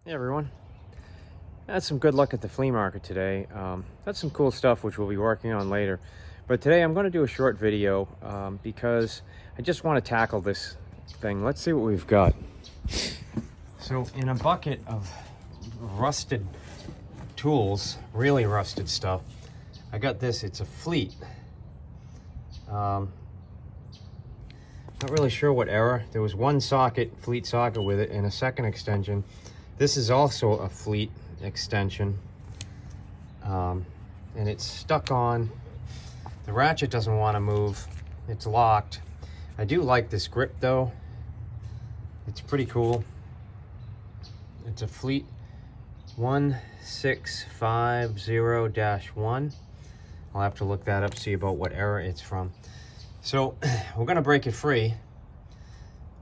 Hey everyone, I had some good luck at the flea market today. That's some cool stuff which we'll be working on later. But today I'm going to do a short video because I just want to tackle this thing. Let's see what we've got. So in a bucket of rusted tools, really rusted stuff, I got this. It's a fleet. Not really sure what era. There was one fleet socket with it, and a second extension. This is also a fleet extension, and it's stuck on. The ratchet doesn't want to move. It's locked. I do like this grip though. It's pretty cool. It's a fleet 1650-1. I'll have to look that up, see about what era it's from. So we're gonna break it free.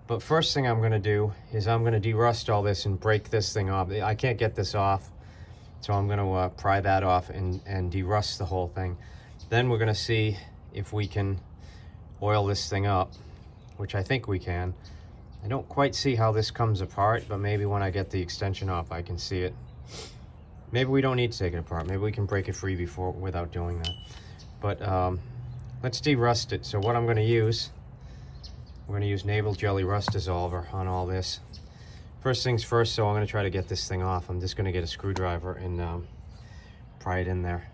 But first thing I'm going to do is I'm going to derust all this and break this thing off. I can't get this off, so I'm going to pry that off and derust the whole thing. Then we're going to see if we can oil this thing up, which I think we can. I don't quite see how this comes apart, but maybe when I get the extension off I can see it. Maybe we don't need to take it apart. Maybe we can break it free without doing that. But let's derust it. So what I'm going to use... We're going to use navel jelly rust dissolver on all this. First things first, so I'm going to try to get this thing off. I'm just going to get a screwdriver and pry it in there.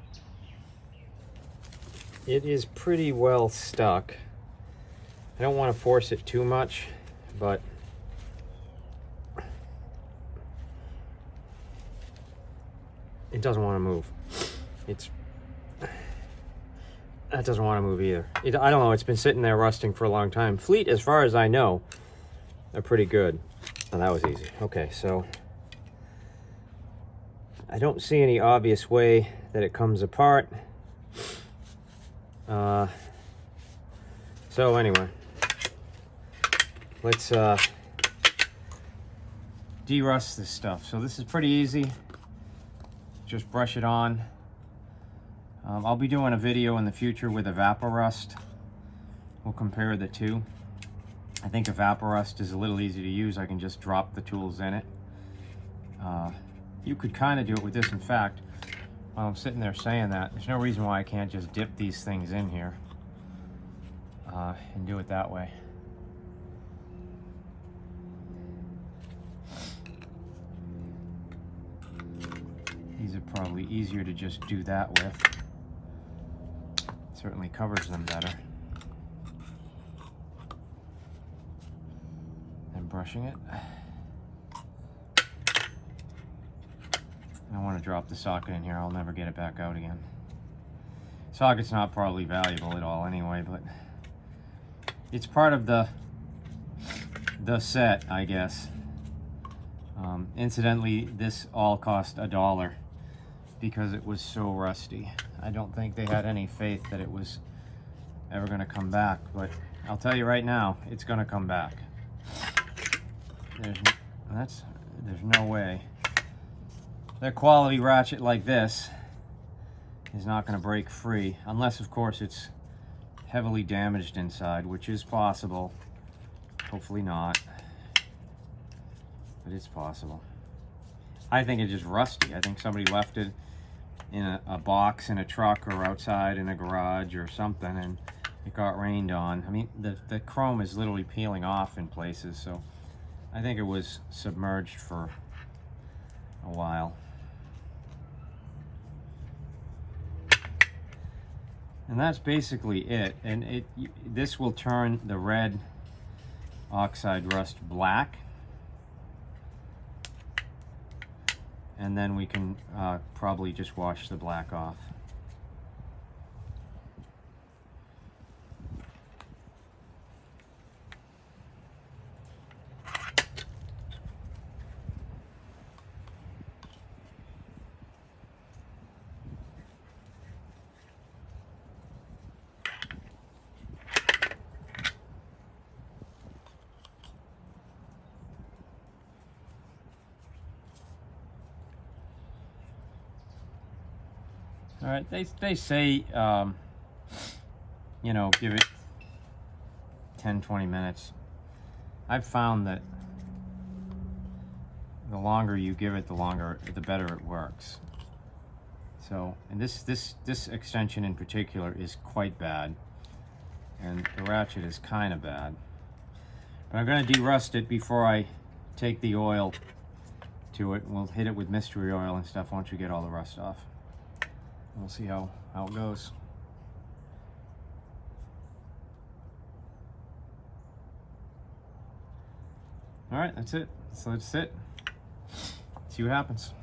It is pretty well stuck. I don't want to force it too much, but it doesn't want to move. That doesn't want to move either. I don't know, it's been sitting there rusting for a long time. Fleet, as far as I know, are pretty good. Oh, that was easy. Okay, so I don't see any obvious way that it comes apart. So anyway, let's derust this stuff. So this is pretty easy. Just brush it on. I'll be doing a video in the future with Evaporust. We'll compare the two. I think Evaporust is a little easy to use. I can just drop the tools in it. You could kind of do it with this. In fact, while I'm sitting there saying that, there's no reason why I can't just dip these things in here and do it that way. These are probably easier to just do that with. Certainly covers them better than brushing it. I want to drop the socket in here. I'll never get it back out again. Socket's not probably valuable at all anyway, but it's part of the set, I guess. Incidentally, this all cost $1 because it was so rusty. I don't think they had any faith that it was ever going to come back, but I'll tell you right now, it's going to come back. There's no way. A quality ratchet like this is not going to break free, unless of course it's heavily damaged inside, which is possible. Hopefully not, but it's possible. I think it's just rusty. I think somebody left it in a box in a truck or outside in a garage or something, and it got rained on. I mean, the chrome is literally peeling off in places, so I think it was submerged for a while. And that's basically it. And this will turn the red oxide rust black. And then we can probably just wash the black off. All right, they say, you know, give it 10-20 minutes. I've found that the longer you give it, the better it works. So, and this extension in particular is quite bad, and the ratchet is kind of bad. But I'm going to derust it before I take the oil to it. We'll hit it with mystery oil and stuff once we get all the rust off. We'll see how it goes. All right, that's it. So let's sit, see what happens.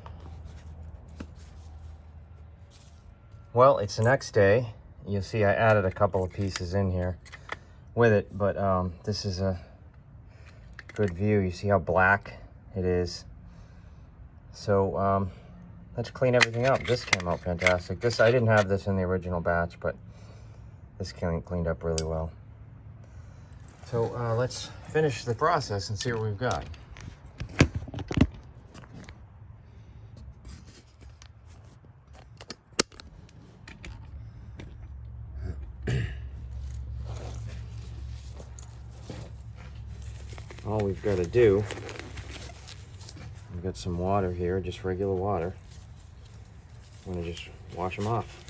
Well, it's the next day. You'll see I added a couple of pieces in here with it, but this is a good view. You see how black it is. So let's clean everything up. This came out fantastic. This, I didn't have this in the original batch, but this cleaned up really well. So let's finish the process and see what we've got. All we've got to do, we've got some water here, just regular water. I'm going to just wash them off.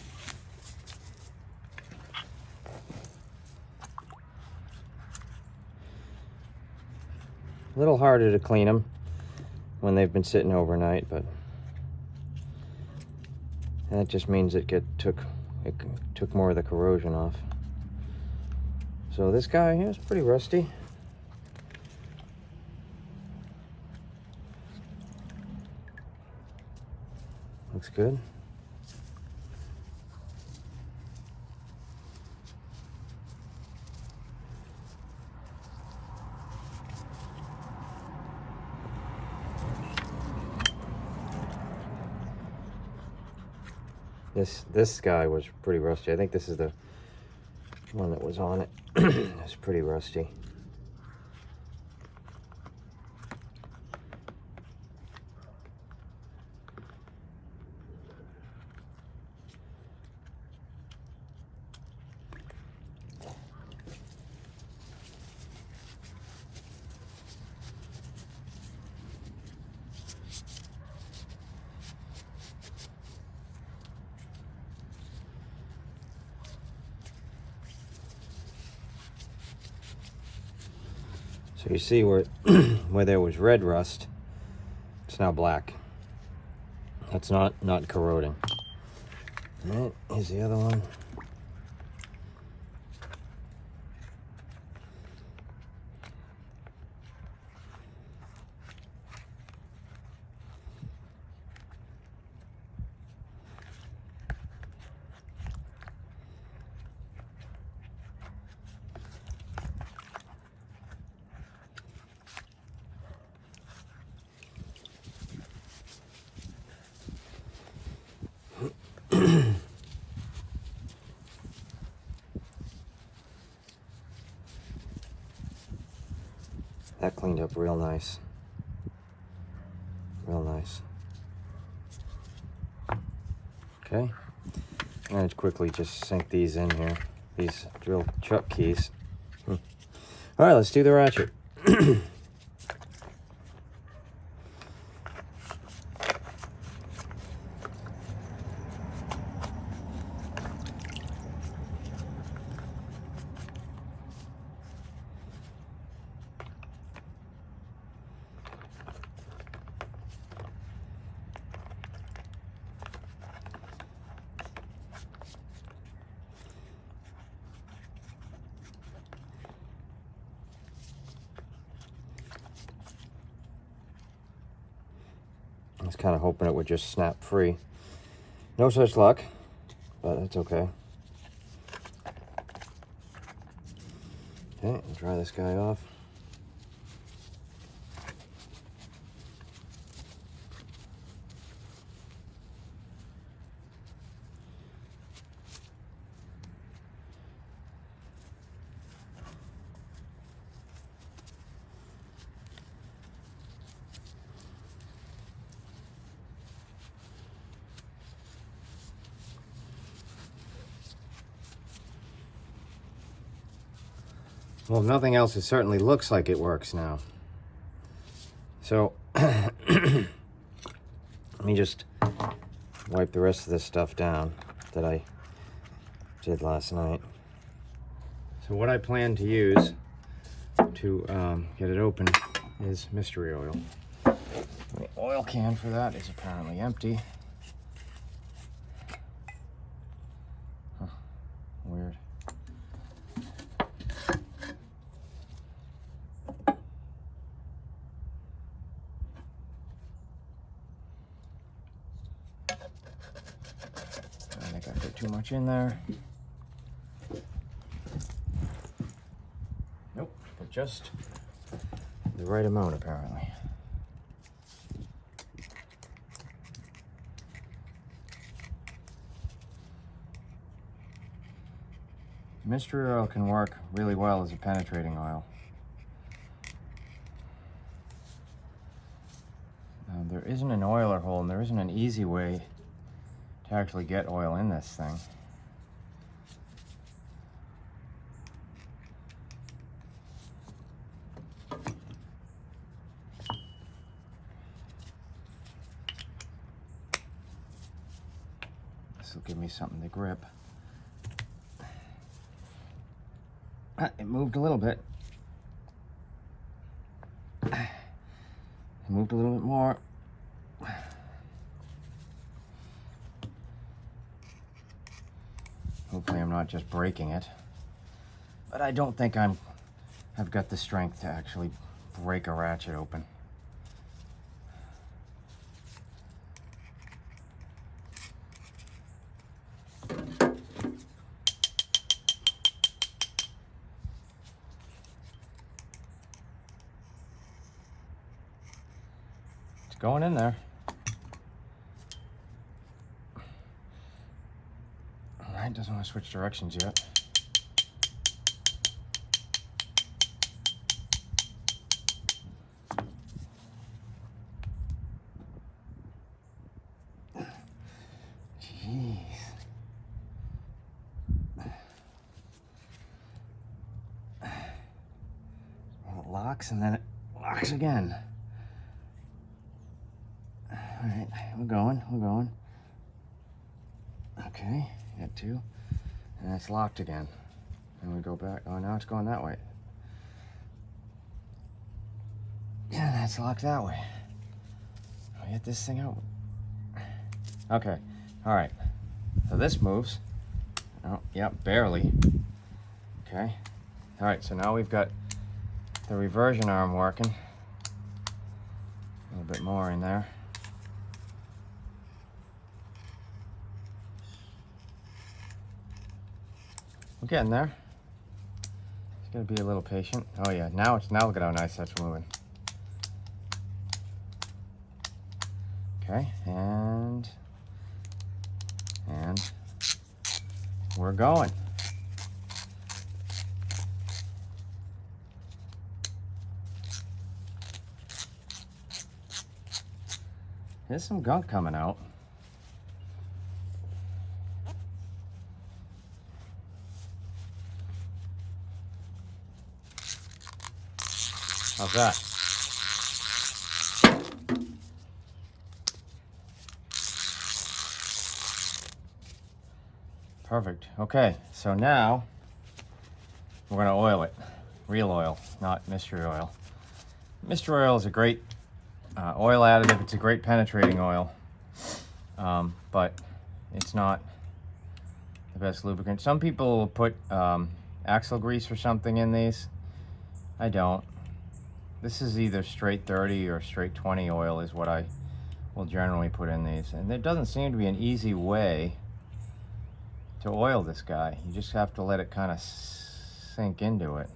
A little harder to clean them when they've been sitting overnight, but that just means it took more of the corrosion off. So this guy, yeah, is pretty rusty. Looks good. This guy was pretty rusty. I think this is the one that was on it. It's pretty rusty. So you see where where there was red rust, it's now black. That's not corroding. All right, here's the other one. That cleaned up real nice. Real nice. Okay. I'm going to quickly just sink these in here. These drill chuck keys. All right, let's do the ratchet. I was kind of hoping it would just snap free. No such luck, but that's okay. Okay, dry this guy off. Well, if nothing else, it certainly looks like it works now. So, Let me just wipe the rest of this stuff down that I did last night. So what I plan to use to get it open is mystery oil. The oil can for that is apparently empty. Huh, weird. I think I put too much in there. Nope, but just the right amount apparently. Mystery oil can work really well as a penetrating oil. There isn't an oiler hole, and there isn't an easy way to actually get oil in this thing. This will give me something to grip. It moved a little bit. It moved a little bit more. Hopefully I'm not just breaking it. But I don't think I've got the strength to actually break a ratchet open. It's going in there. Alright, doesn't want to switch directions yet. Jeez. Well, it locks and then it locks again. Alright, we're going. Okay, got two. And it's locked again. And we go back. Oh, now it's going that way. Yeah, that's locked that way. We get this thing out. Okay, alright. So this moves. Oh, yep, barely. Okay. Alright, so now we've got the reversion arm working. A little bit more in there. We're getting there. Just gotta be a little patient. Oh yeah, now look at how nice that's moving. Okay, and we're going. There's some gunk coming out. How's that? Perfect. Okay, so now we're going to oil it. Real oil, not mystery oil. Mystery oil is a great oil additive. It's a great penetrating oil, but it's not the best lubricant. Some people will put axle grease or something in these. I don't. This is either straight 30 or straight 20 oil is what I will generally put in these. And there doesn't seem to be an easy way to oil this guy. You just have to let it kind of sink into it.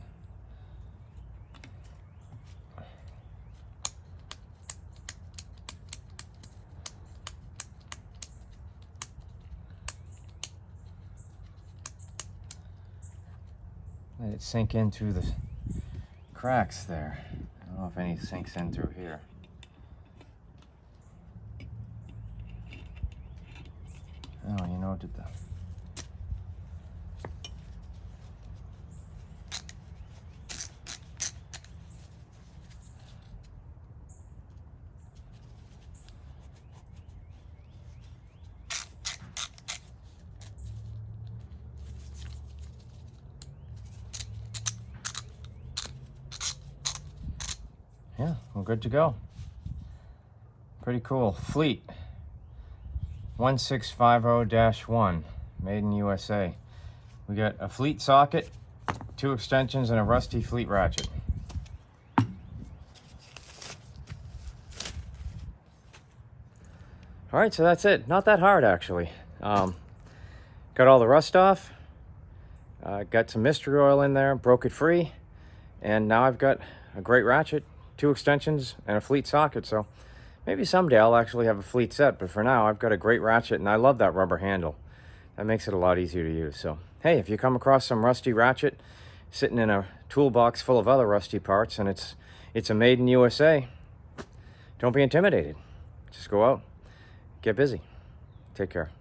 Let it sink in through the cracks there. I don't know if any sinks in through here. Oh, you know, did the good to go. Pretty cool. Fleet 1650-1, made in USA. We got a Fleet socket, 2 extensions, and a rusty Fleet ratchet. All right, so that's it. Not that hard, actually. Got all the rust off. Got some mystery oil in there, broke it free, and now I've got a great ratchet, 2 extensions, and a Fleet socket. So maybe someday I'll actually have a Fleet set, but for now I've got a great ratchet, and I love that rubber handle. That makes it a lot easier to use. So hey, if you come across some rusty ratchet sitting in a toolbox full of other rusty parts, and it's a made in USA, don't be intimidated. Just go out, get busy. Take care.